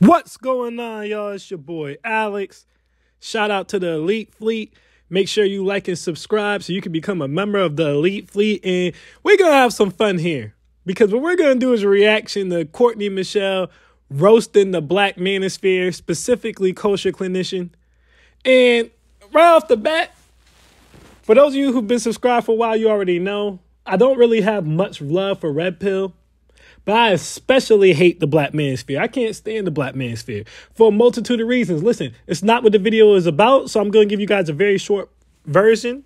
What's going on, y'all? It's your boy, Alex. Shout out to the Elite Fleet. Make sure you like and subscribe so you can become a member of the Elite Fleet. And we're going to have some fun here because what we're going to do is a reaction to Courtney Michelle roasting the black manosphere, specifically Kosher Clinician. And right off the bat, for those of you who've been subscribed for a while, you already know I don't really have much love for Red Pill. But I especially hate the black manosphere. I can't stand the black manosphere for a multitude of reasons. Listen, it's not what the video is about, so I'm going to give you guys a very short version.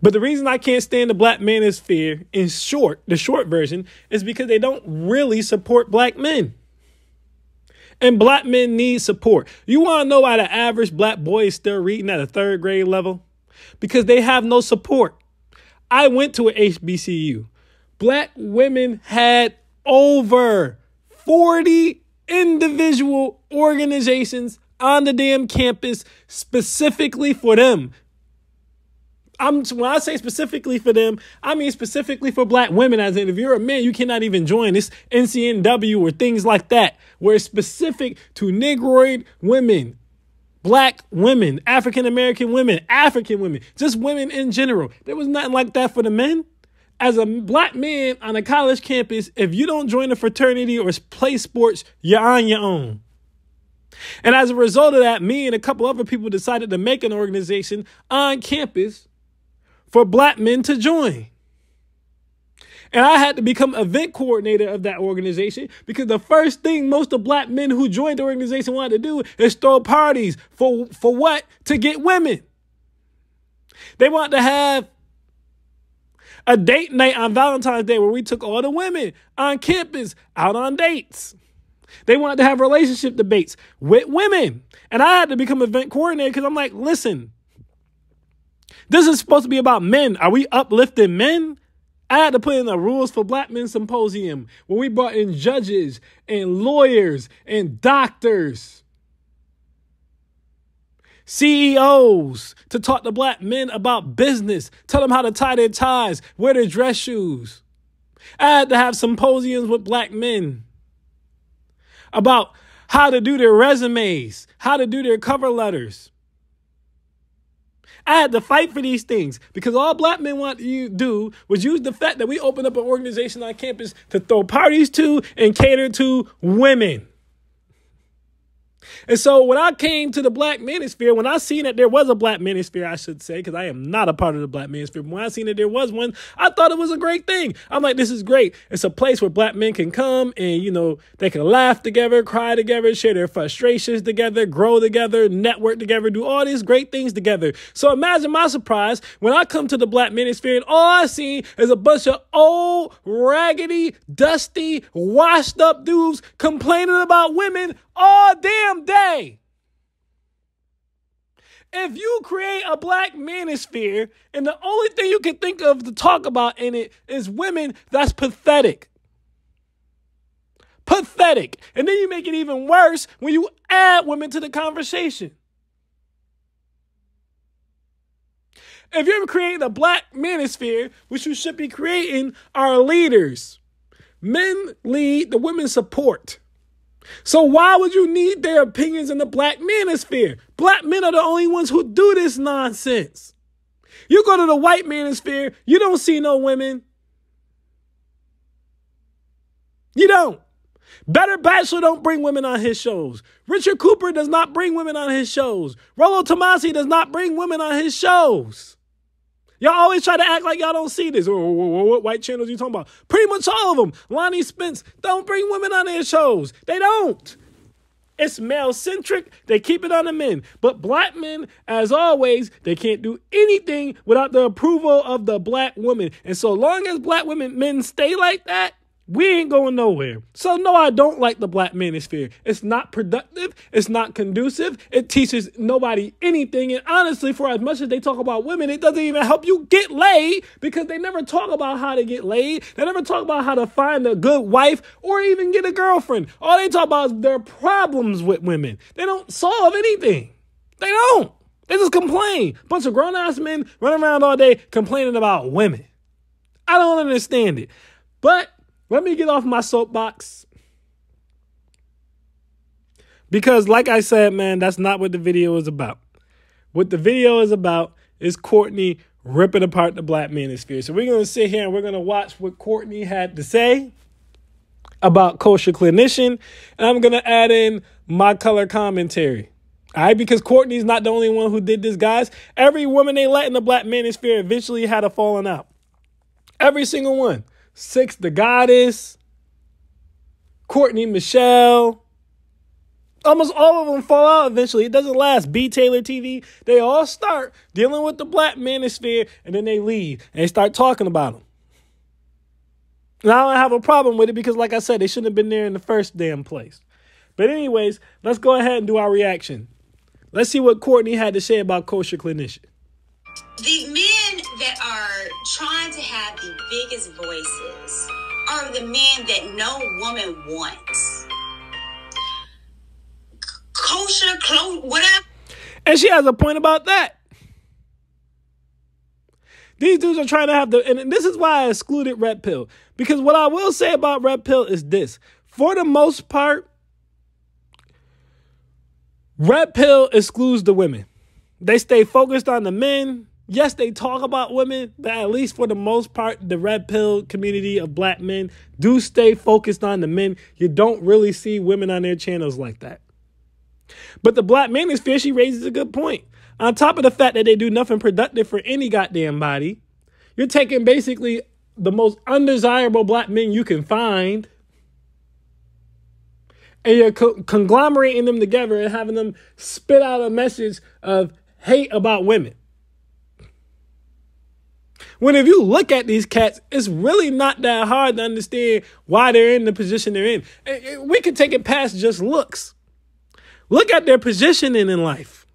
But the reason I can't stand the black manosphere, in short, the short version, is because they don't really support black men. And black men need support. You want to know why the average black boy is still reading at a third grade level? Because they have no support. I went to an HBCU. Black women had over 40 individual organizations on the damn campus specifically for them. When I say specifically for them, I mean specifically for black women. As in, if you're a man, you cannot even join this NCNW or things like that, where it's specific to Negroid women, black women, African-American women, African women, just women in general. There was nothing like that for the men. As a black man on a college campus, if you don't join a fraternity or play sports, you're on your own. And as a result of that, me and a couple other people decided to make an organization on campus for black men to join. And I had to become event coordinator of that organization because the first thing most of black men who joined the organization wanted to do is throw parties. For what? To get women. They want to have a date night on Valentine's Day where we took all the women on campus out on dates. They wanted to have relationship debates with women. And I had to become event coordinator because I'm like, listen, this is supposed to be about men. Are we uplifting men? I had to put in the Rules for Black Men Symposium where we brought in judges and lawyers and doctors, CEOs, to talk to black men about business, tell them how to tie their ties, wear their dress shoes. I had to have symposiums with black men about how to do their resumes, how to do their cover letters. I had to fight for these things because all black men wanted to do was use the fact that we opened up an organization on campus to throw parties to and cater to women. And so when I came to the black manosphere, when I seen that there was a black manosphere, I should say, because I am not a part of the black manosphere, but when I seen that there was one, I thought it was a great thing. I'm like, this is great. It's a place where black men can come and, they can laugh together, cry together, share their frustrations together, grow together, network together, do all these great things together. So imagine my surprise when I come to the black manosphere and all I see is a bunch of old, raggedy, dusty, washed up dudes complaining about women all damn day. If you create a black manosphere and the only thing you can think of to talk about in it is women, that's pathetic. Pathetic. And then you make it even worse when you add women to the conversation. If you're creating a black manosphere, which you should be creating are leaders. Men lead, the women support. So why would you need their opinions in the black manosphere? Black men are the only ones who do this nonsense. You go to the white manosphere, you don't see no women. You don't. Better Bachelor don't bring women on his shows. Richard Cooper does not bring women on his shows. Rollo Tomasi does not bring women on his shows. Y'all always try to act like y'all don't see this. What white channels you talking about? Pretty much all of them. Lonnie Spence don't bring women on their shows. They don't. It's male-centric. They keep it on the men. But black men, as always, they can't do anything without the approval of the black woman. And so long as black men stay like that, we ain't going nowhere. So no, I don't like the black manosphere. It's not productive. It's not conducive. It teaches nobody anything. And honestly, for as much as they talk about women, it doesn't even help you get laid because they never talk about how to get laid. They never talk about how to find a good wife or even get a girlfriend. All they talk about is their problems with women. They don't solve anything. They don't. They just complain. Bunch of grown-ass men running around all day complaining about women. I don't understand it. But let me get off my soapbox. Because like I said, man, that's not what the video is about. What the video is about is Courtney ripping apart the black manosphere. So we're going to sit here and we're going to watch what Courtney had to say about Kosher Clinician. And I'm going to add in my color commentary. All right, because Courtney's not the only one who did this, guys. Every woman they let in the black manosphere eventually had a falling out. Every single one. Six the Goddess, Courtney Michelle. Almost all of them fall out eventually. It doesn't last. B. Taylor TV. They all start dealing with the black manosphere and then they leave and they start talking about them. And I don't have a problem with it because, like I said, they shouldn't have been there in the first damn place. But anyways, let's go ahead and do our reaction. Let's see what Courtney had to say about Kosher Clinician. The men that are trying to have the biggest voices are the men that no woman wants. Kosher, whatever. And she has a point about that. These dudes are trying to have and this is why I excluded Red Pill. Because what I will say about Red Pill is this. For the most part, Red Pill excludes the women. They stay focused on the men. Yes, they talk about women, but at least for the most part, the Red Pill community of black men do stay focused on the men. You don't really see women on their channels like that. But the black manosphere, she raises a good point. On top of the fact that they do nothing productive for any goddamn body, you're taking basically the most undesirable black men you can find, and you're conglomerating them together and having them spit out a message of hate about women. When if you look at these cats, it's really not that hard to understand why they're in the position they're in. And we can take it past just looks. Look at their positioning in life.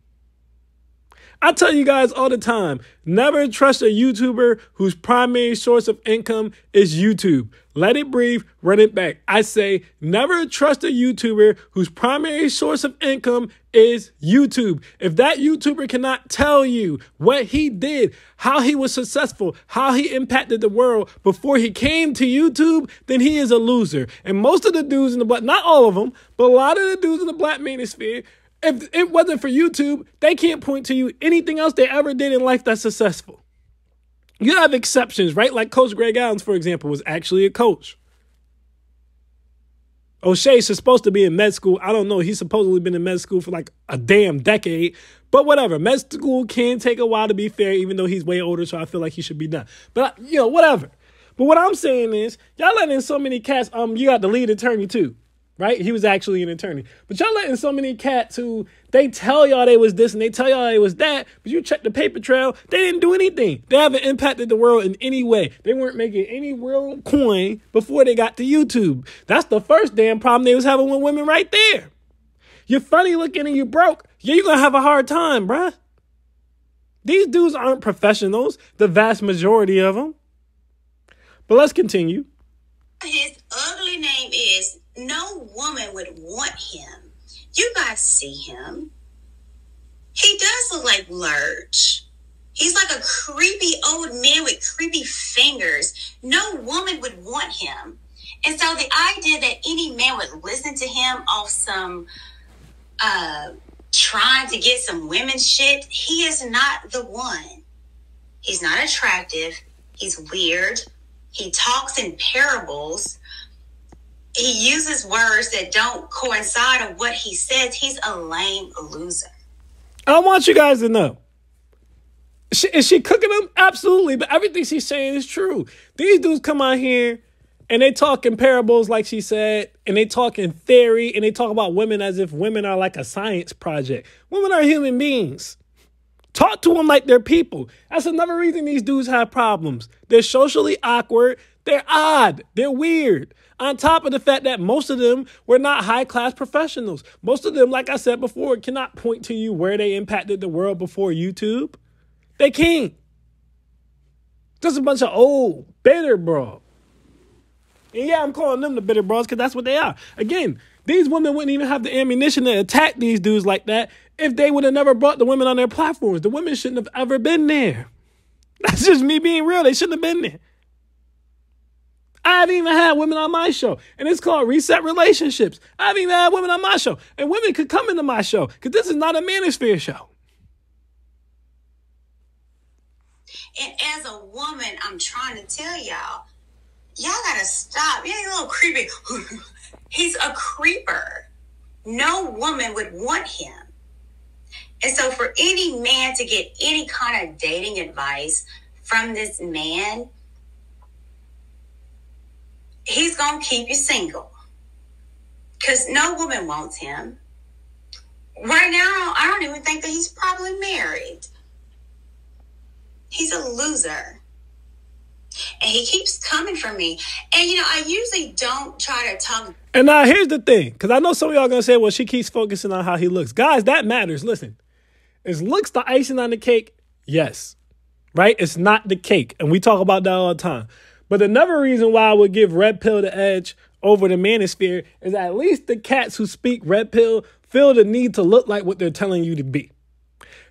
I tell you guys all the time, never trust a YouTuber whose primary source of income is YouTube. Let it breathe, run it back. I say, never trust a YouTuber whose primary source of income is YouTube. If that YouTuber cannot tell you what he did, how he was successful, how he impacted the world before he came to YouTube, then he is a loser. And most of the dudes in the black, not all of them, but a lot of the dudes in the black manosphere, if it wasn't for YouTube, they can't point to you anything else they ever did in life that's successful. You have exceptions, right? Like Coach Greg Adams, for example, was actually a coach. O'Shea's supposed to be in med school. I don't know. He's supposedly been in med school for like a damn decade. But whatever. Med school can take a while to be fair, even though he's way older, so I feel like he should be done. But, you know, whatever. But what I'm saying is, y'all letting in so many cats. You got the lead attorney too. Right? He was actually an attorney. But y'all letting so many cats who they tell y'all they was this and they tell y'all they was that, but you check the paper trail, they didn't do anything. They haven't impacted the world in any way. They weren't making any real coin before they got to YouTube. That's the first damn problem they was having with women right there. You're funny looking and you broke. Yeah, you're going to have a hard time, bruh. These dudes aren't professionals, the vast majority of them. But let's continue. His ugly name is... No woman would want him. You guys see him. He does look like Lurch. He's like a creepy old man with creepy fingers. No woman would want him. And so the idea that any man would listen to him off some trying to get some women shit, he is not the one. He's not attractive. He's weird. He talks in parables. He uses words that don't coincide with what he says. He's a lame loser. I want you guys to know. Is she cooking them? Absolutely. But everything she's saying is true. These dudes come out here and they talk in parables, like she said, and they talk in theory, and they talk about women as if women are like a science project. Women are human beings. Talk to them like they're people. That's another reason these dudes have problems. They're socially awkward. They're odd. They're weird. On top of the fact that most of them were not high-class professionals. Most of them, like I said before, cannot point to you where they impacted the world before YouTube. They can't. Just a bunch of old, bitter bros. And yeah, I'm calling them the bitter bros because that's what they are. Again, these women wouldn't even have the ammunition to attack these dudes like that if they would have never brought the women on their platforms. The women shouldn't have ever been there. That's just me being real. They shouldn't have been there. I've even had women on my show, and it's called Reset Relationships. I've even had women on my show, and women could come into my show because this is not a manosphere show. And as a woman, I'm trying to tell y'all gotta stop. Yeah, he's a little creepy. He's a creeper. No woman would want him. And so for any man to get any kind of dating advice from this man, he's going to keep you single. Because no woman wants him. Right now, I don't even think that he's probably married. He's a loser. And he keeps coming for me. And, I usually don't try to talk. And now here's the thing. Because I know some of y'all going to say, well, she keeps focusing on how he looks. Guys, that matters. Listen. Is looks the icing on the cake? Yes. Right? It's not the cake. And we talk about that all the time. But another reason why I would give Red Pill the edge over the manosphere is at least the cats who speak Red Pill feel the need to look like what they're telling you to be.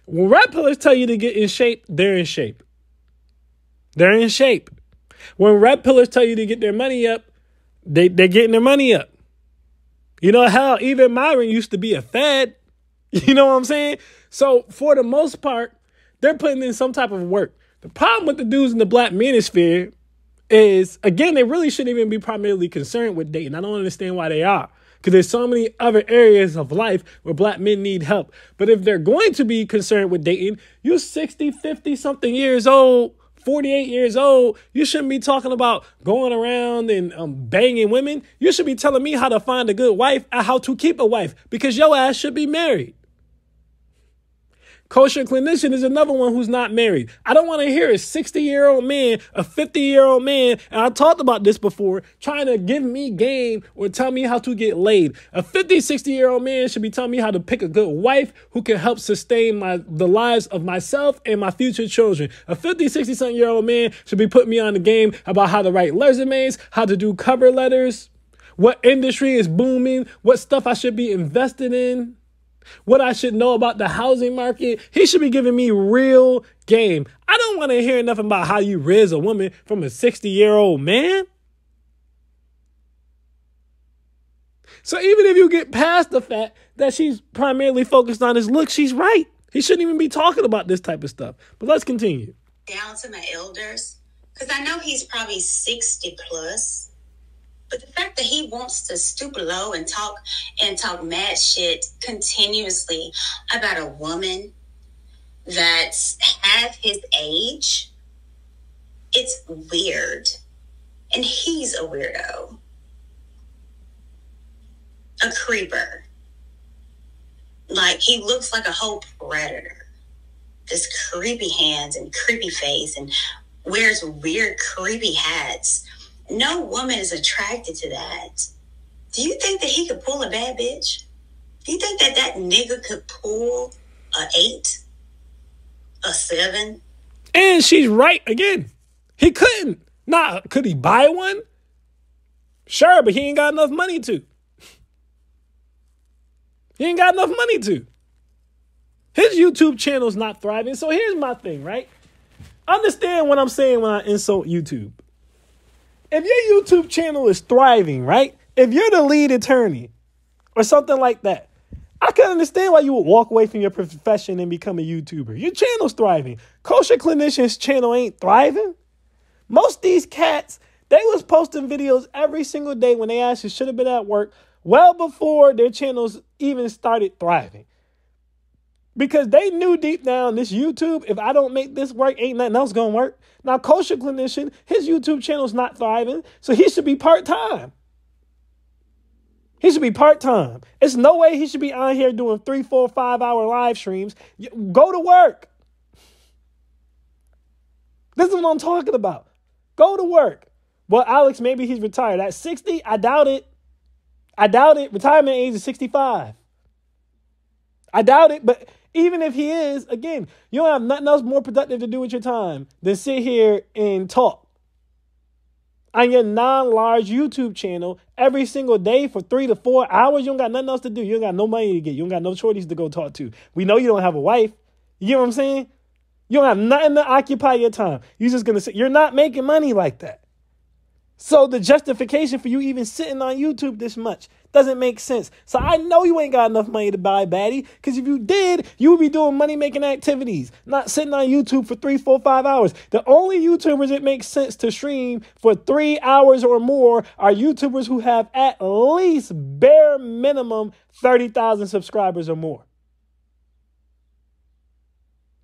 When Red Pillers tell you to get in shape, they're in shape. They're in shape. When Red Pillers tell you to get their money up, they're getting their money up. You know how even Myron used to be a fed. You know what I'm saying? So for the most part, they're putting in some type of work. The problem with the dudes in the black manosphere is, again, they really shouldn't even be primarily concerned with dating. I don't understand why they are. Because there's so many other areas of life where black men need help. But if they're going to be concerned with dating, you're 60, 50 something years old, 48 years old. You shouldn't be talking about going around and banging women. You should be telling me how to find a good wife and how to keep a wife, because your ass should be married. Kosher Clinician is another one who's not married. I don't want to hear a 60-year-old man, a 50-year-old man, and I talked about this before, trying to give me game or tell me how to get laid. A 50, 60-year-old man should be telling me how to pick a good wife who can help sustain the lives of myself and my future children. A 50, 60-something-year-old man should be putting me on the game about how to write resumes, how to do cover letters, what industry is booming, what stuff I should be invested in, what I should know about the housing market. He should be giving me real game. I don't want to hear nothing about how you raise a woman from a 60-year-old man. So even if you get past the fact that she's primarily focused on his look, she's right. He shouldn't even be talking about this type of stuff. But let's continue. Down to my elders, because I know he's probably 60 plus. But the fact that he wants to stoop low and talk mad shit continuously about a woman that's half his age, it's weird. And he's a weirdo. A creeper. Like, he looks like a whole predator. This creepy hands and creepy face and wears weird creepy hats. No woman is attracted to that. Do you think that he could pull a bad bitch? Do you think that nigga could pull a 8? A 7? And she's right again. He couldn't. Nah, could he buy one? Sure, but he ain't got enough money to. He ain't got enough money to. His YouTube channel's not thriving. So here's my thing, right? Understand what I'm saying when I insult YouTube. If your YouTube channel is thriving, right? If you're the lead attorney or something like that, I can understand why you would walk away from your profession and become a YouTuber. Your channel's thriving. Kosher Clinician's channel ain't thriving. Most of these cats, they was posting videos every single day when they actually should have been at work well before their channels even started thriving. Because they knew deep down this YouTube, if I don't make this work, ain't nothing else going to work. Now, Kosher Clinician, his YouTube channel's not thriving, so he should be part-time. He should be part-time. It's no way he should be on here doing 3, 4, 5-hour live streams. Go to work. This is what I'm talking about. Go to work. Well, Alex, maybe he's retired. At 60, I doubt it. I doubt it. Retirement age is 65. I doubt it, but even if he is, again, you don't have nothing else more productive to do with your time than sit here and talk on your non-large YouTube channel every single day for 3 to 4 hours. You don't got nothing else to do. You don't got no money to get. You don't got no shorties to go talk to. We know you don't have a wife. You get what I'm saying? You don't have nothing to occupy your time. You're just going to say, you're not making money like that. So the justification for you even sitting on YouTube this much doesn't make sense. So I know you ain't got enough money to buy baddie, because if you did, you would be doing money-making activities, not sitting on YouTube for 3, 4, 5 hours. The only YouTubers it makes sense to stream for 3 hours or more are YouTubers who have at least bare minimum 30,000 subscribers or more.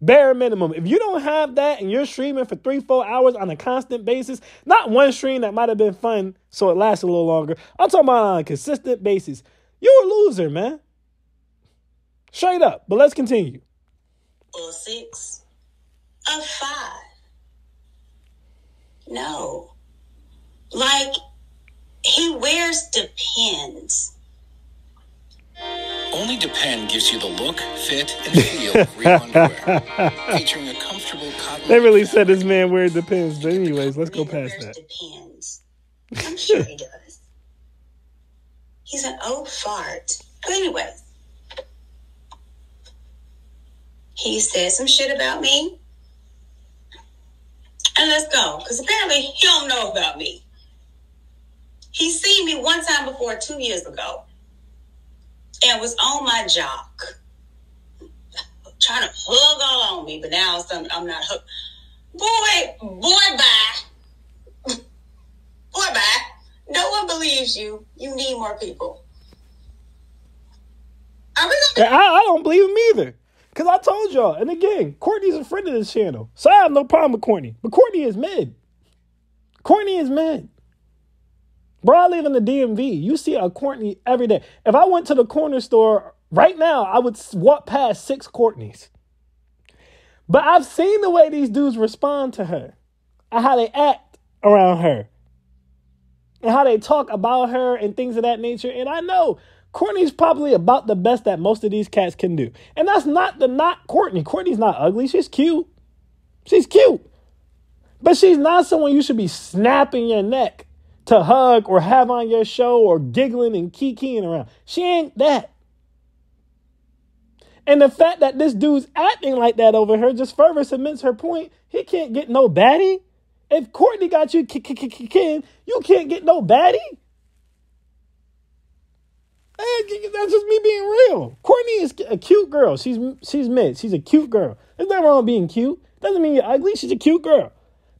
Bare minimum. If you don't have that and you're streaming for 3, 4 hours on a constant basis, not one stream that might have been fun so it lasts a little longer. I'm talking about on a consistent basis. You're a loser, man. Straight up. But let's continue. Or 6 or 5. No. Like, he wears Depends. Only Depend gives you the look, fit, and feel of real underwear. Featuring a comfortable cotton. They really said this man wears Depends. But anyways, let's go past that. Depends. I'm sure he does. He's an old fart. But anyway, he said some shit about me. And let's go. Because apparently he don't know about me. He seen me one time before 2 years ago. And was on my jock. Trying to hug all on me. But now I'm not hooked. Boy, bye. Boy, bye. No one believes you. You need more people. I don't believe him either. Because I told y'all, and again, Courtney's a friend of this channel. So I have no problem with Courtney. But Courtney is mid. Courtney is mid. Bro, I live in the DMV. You see a Courtney every day. If I went to the corner store right now, I would walk past 6 Courtneys. But I've seen the way these dudes respond to her and how they act around her and how they talk about her and things of that nature. And I know Courtney's probably about the best that most of these cats can do. And that's not Courtney. Courtney's not ugly. She's cute. She's cute. But she's not someone you should be snapping your neck to hug or have on your show or giggling and kikiing around. She ain't that. And the fact that this dude's acting like that over her just further cements her point. He can't get no baddie. If Courtney got you kicking, you can't get no baddie. That's just me being real. Courtney is a cute girl. She's mid. She's a cute girl. There's nothing wrong with being cute. Doesn't mean you're ugly. She's a cute girl.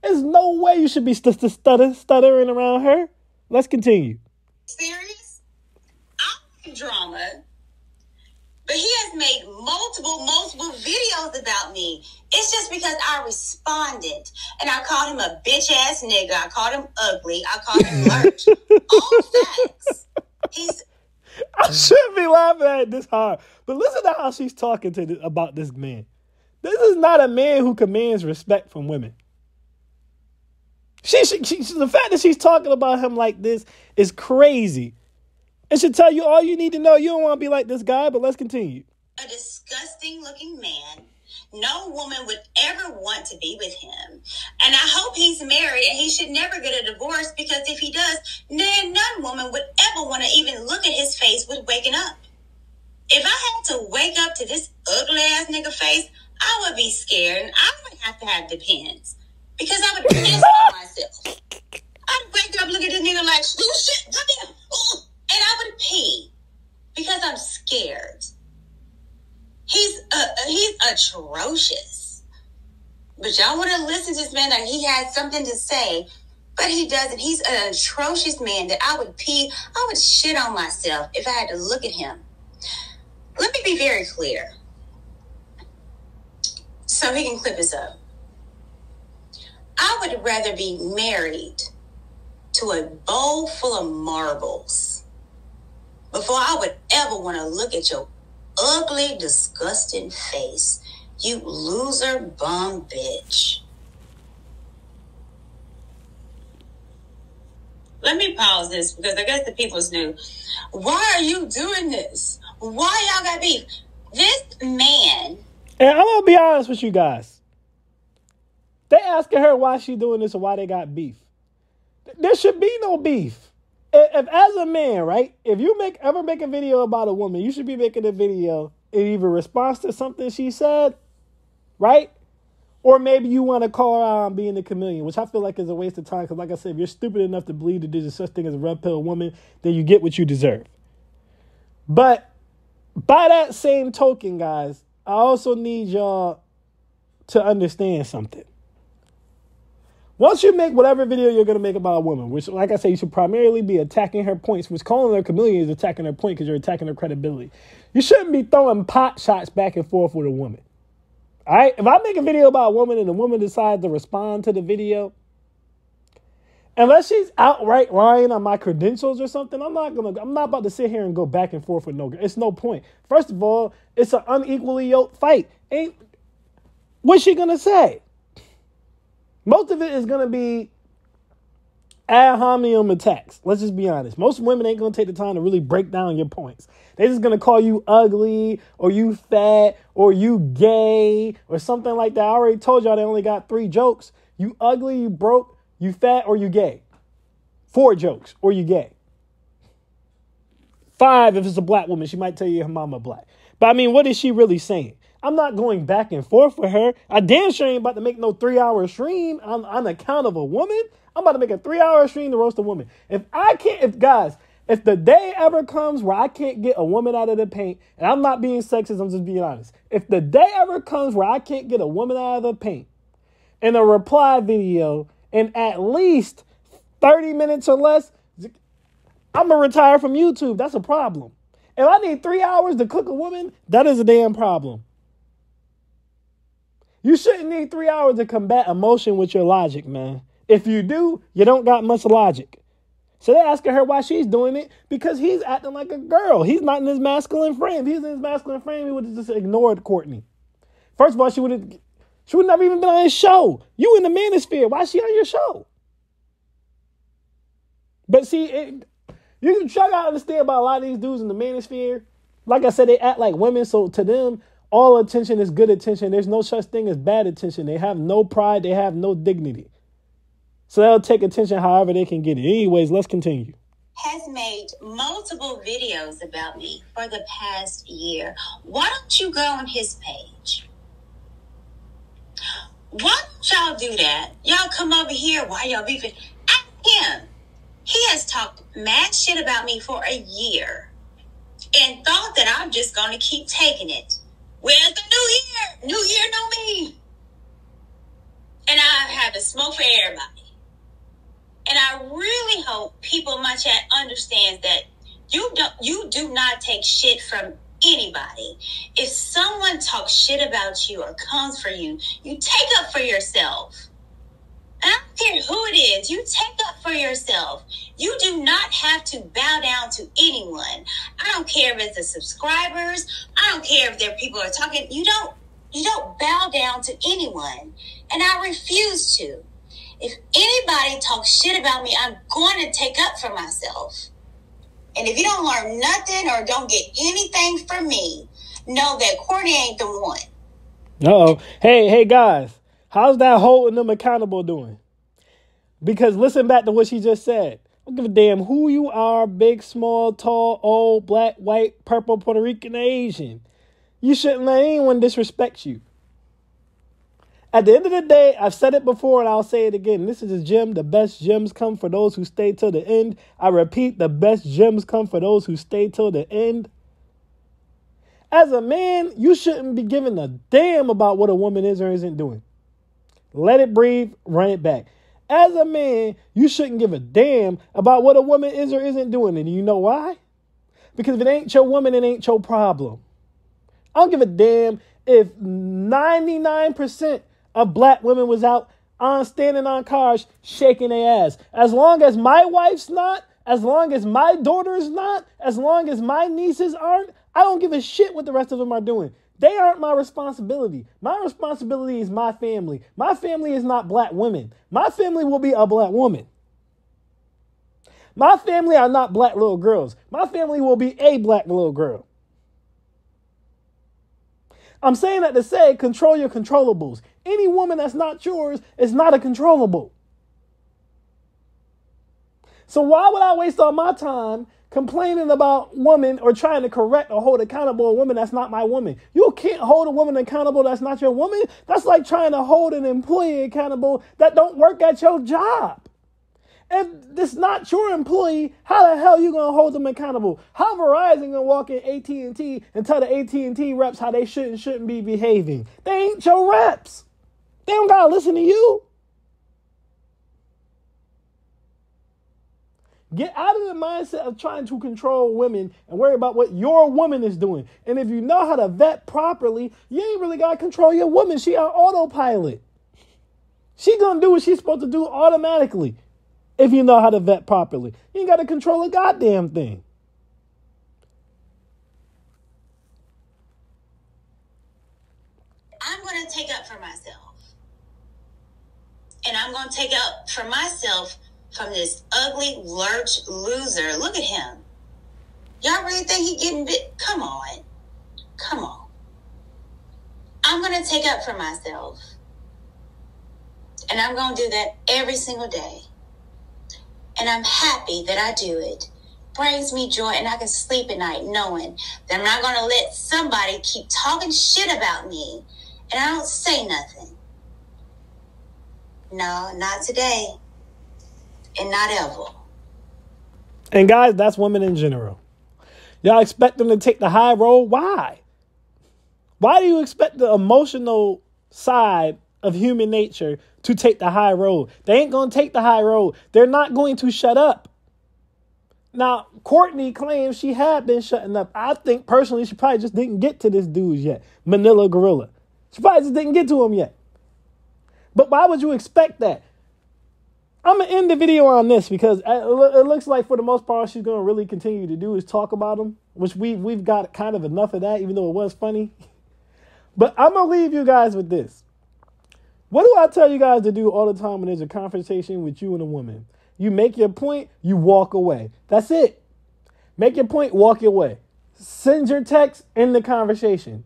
There's no way you should be stuttering around her. Let's continue. Serious? I'm drama. But he has made multiple videos about me. It's just because I responded. And I called him a bitch-ass nigga. I called him ugly. I called him lurch. All facts. I shouldn't be laughing at it this hard. But listen to how she's talking about this man. This is not a man who commands respect from women. The fact that she's talking about him like this is crazy. It should tell you all you need to know. You don't want to be like this guy, but let's continue. A disgusting looking man. No woman would ever want to be with him. And I hope he's married and he should never get a divorce, because if he does, then none woman would ever want to even look at his face with waking up. If I had to wake up to this ugly ass nigga face, I would be scared and I would have to have Depends. Because I would piss on myself. I'd wake up, look at this nigga like, oh shit, goddamn. And I would pee. Because I'm scared. He's atrocious. But y'all want to listen to this man like he has something to say. But he doesn't. He's an atrocious man that I would pee. I would shit on myself if I had to look at him. Let me be very clear. So he can clip us up. I would rather be married to a bowl full of marbles before I would ever want to look at your ugly, disgusting face. You loser bum bitch. Let me pause this because I guess the people's new. Why are you doing this? Why y'all got beef? This man. And I'm going to be honest with you guys. They asking her why she doing this or why they got beef. There should be no beef. If as a man, right, if you ever make a video about a woman, you should be making a video in either response to something she said, right, Or maybe you want to call her out on being a chameleon, which I feel like is a waste of time. Because like I said, if you're stupid enough to believe that there's a such thing as a red pill woman, then you get what you deserve. But by that same token, guys, I also need y'all to understand something. Once you make whatever video you're going to make about a woman, which, like I say, you should primarily be attacking her points, which calling her a chameleon is attacking her point because you're attacking her credibility. You shouldn't be throwing pot shots back and forth with a woman. All right? If I make a video about a woman and the woman decides to respond to the video, unless she's outright lying on my credentials or something, I'm not about to sit here and go back and forth with no girl. It's no point. First of all, it's an unequally yoked fight. What's she going to say? Most of it is going to be ad hominem attacks. Let's just be honest. Most women ain't going to take the time to really break down your points. They're just going to call you ugly or you fat or you gay or something like that. I already told y'all they only got 3 jokes. You ugly, you broke, you fat, or you gay. 4 jokes, or you gay. 5 if it's a black woman. She might tell you her mama black. But I mean, what is she really saying? I'm not going back and forth with her. I damn sure ain't about to make no 3-hour stream on account of a woman. I'm about to make a 3-hour stream to roast a woman. If the day ever comes where I can't get a woman out of the paint, and I'm not being sexist, I'm just being honest. If the day ever comes where I can't get a woman out of the paint in a reply video in at least 30 minutes or less, I'm going to retire from YouTube. That's a problem. If I need 3 hours to cook a woman, that is a damn problem. You shouldn't need 3 hours to combat emotion with your logic, man. If you do, you don't got much logic. So they're asking her why she's doing it because he's acting like a girl. He's not in his masculine frame. If he was in his masculine frame, he would have just ignored Courtney. First of all, she would never even been on his show. You in the manosphere. Why is she on your show? But see, you can try to understand about a lot of these dudes in the manosphere. Like I said, they act like women. So to them, all attention is good attention. There's no such thing as bad attention. They have no pride. They have no dignity. So they'll take attention however they can get it. Anyways, let's continue. Has made multiple videos about me for the past year. Why don't you go on his page? Why don't y'all do that? Y'all come over here. Why y'all beefing? Ask him. He has talked mad shit about me for a year and thought that I'm just going to keep taking it. Where's the new year? New year, no me. And I have to smoke for everybody. And I really hope people in my chat understands that you do not take shit from anybody. If someone talks shit about you or comes for you, you take up for yourself. And I don't care who it is, you take up for yourself. You do not have to bow down to anyone. I don't care if it's the subscribers. I don't care if there are people who are talking. You don't bow down to anyone. And I refuse to. If anybody talks shit about me, I'm going to take up for myself. And if you don't learn nothing or don't get anything from me, know that Courtney ain't the one. Uh-oh. Hey, guys. How's that holding them accountable doing? Because listen back to what she just said. I don't give a damn who you are, big, small, tall, old, black, white, purple, Puerto Rican, Asian. You shouldn't let anyone disrespect you. At the end of the day, I've said it before and I'll say it again. This is a gem. The best gems come for those who stay till the end. I repeat, the best gems come for those who stay till the end. As a man, you shouldn't be giving a damn about what a woman is or isn't doing. Let it breathe, run it back. As a man, you shouldn't give a damn about what a woman is or isn't doing. And you know why? Because if it ain't your woman, it ain't your problem. I don't give a damn if 99% of black women was out standing on cars shaking their ass. As long as my wife's not, as long as my daughter's not, as long as my nieces aren't, I don't give a shit what the rest of them are doing. They aren't my responsibility. My responsibility is my family. My family is not black women. My family will be a black woman. My family are not black little girls. My family will be a black little girl. I'm saying that to say, control your controllables. Any woman that's not yours is not a controllable. So why would I waste all my time complaining about women or trying to correct or hold accountable a woman that's not my woman. You can't hold a woman accountable that's not your woman. That's like trying to hold an employee accountable that don't work at your job. If it's not your employee, how the hell you gonna hold them accountable? How Verizon gonna walk in AT&T and tell the AT&T reps how they shouldn't be behaving? They ain't your reps. They don't gotta listen to you. Get out of the mindset of trying to control women and worry about what your woman is doing. And if you know how to vet properly, you ain't really got to control your woman. She on autopilot. She going to do what she's supposed to do automatically if you know how to vet properly. You ain't got to control a goddamn thing. I'm going to take up for myself. And I'm going to take up for myself from this ugly lurch loser. Look at him. Y'all really think he getting bit? Come on. Come on. I'm going to take up for myself. And I'm going to do that every single day. And I'm happy that I do it. Brings me joy, and I can sleep at night knowing that I'm not going to let somebody keep talking shit about me and I don't say nothing. No, not today. And not ever. And guys, that's women in general. Y'all expect them to take the high road? Why? Why do you expect the emotional side of human nature to take the high road? They ain't going to take the high road. They're not going to shut up. Now, Courtney claims she had been shutting up. I think personally she probably just didn't get to this dude yet. Manila Gorilla. She probably just didn't get to him yet. But why would you expect that? I'm going to end the video on this because it looks like for the most part she's going to really continue to do is talk about him, which we've got kind of enough of that, even though it was funny. But I'm going to leave you guys with this. What do I tell you guys to do all the time when there's a conversation with you and a woman? You make your point, you walk away. That's it. Make your point, walk your way. Send your text, end the conversation.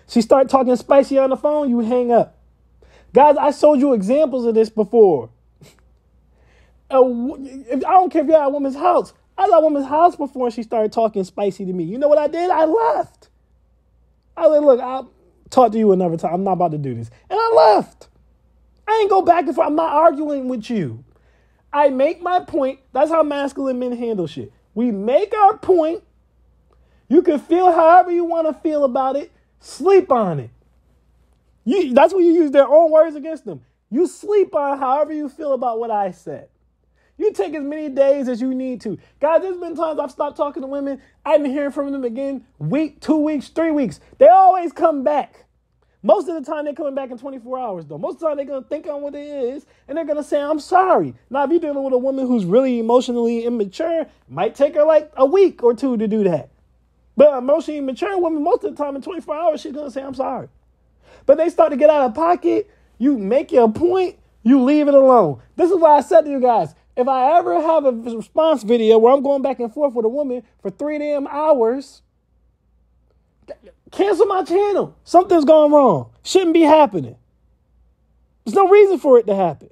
She start talking spicy on the phone, you hang up. Guys, I showed you examples of this before. I don't care if you're at a woman's house. I was at a woman's house before and she started talking spicy to me. You know what I did? I left. I was like, look, I'll talk to you another time. I'm not about to do this. And I left. I ain't go back and forth. I'm not arguing with you. I make my point. That's how masculine men handle shit. We make our point. You can feel however you want to feel about it. Sleep on it. That's when you use their own words against them. You sleep on however you feel about what I said. You take as many days as you need to. Guys, there's been times I've stopped talking to women. I didn't hear from them again. Week, 2 weeks, 3 weeks. They always come back. Most of the time they're coming back in 24 hours though. Most of the time they're going to think on what it is and they're going to say, I'm sorry. Now, if you're dealing with a woman who's really emotionally immature, it might take her like a week or two to do that. But an emotionally immature woman, most of the time in 24 hours, she's going to say, I'm sorry. But they start to get out of pocket. You make your point. You leave it alone. This is why I said to you guys, if I ever have a response video where I'm going back and forth with a woman for 3 damn hours, cancel my channel. Something's gone wrong. Shouldn't be happening. There's no reason for it to happen.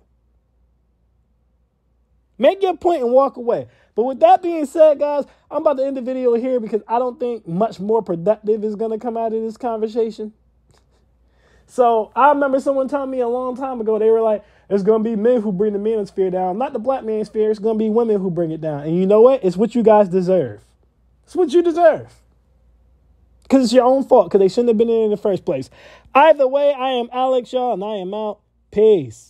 Make your point and walk away. But with that being said, guys, I'm about to end the video here because I don't think much more productive is going to come out of this conversation. So I remember someone telling me a long time ago, they were like, it's going to be men who bring the manosphere down, not the black manosphere. It's going to be women who bring it down. And you know what? It's what you guys deserve. It's what you deserve. Because it's your own fault, because they shouldn't have been in the first place. Either way, I am Alex, y'all, and I am out. Peace.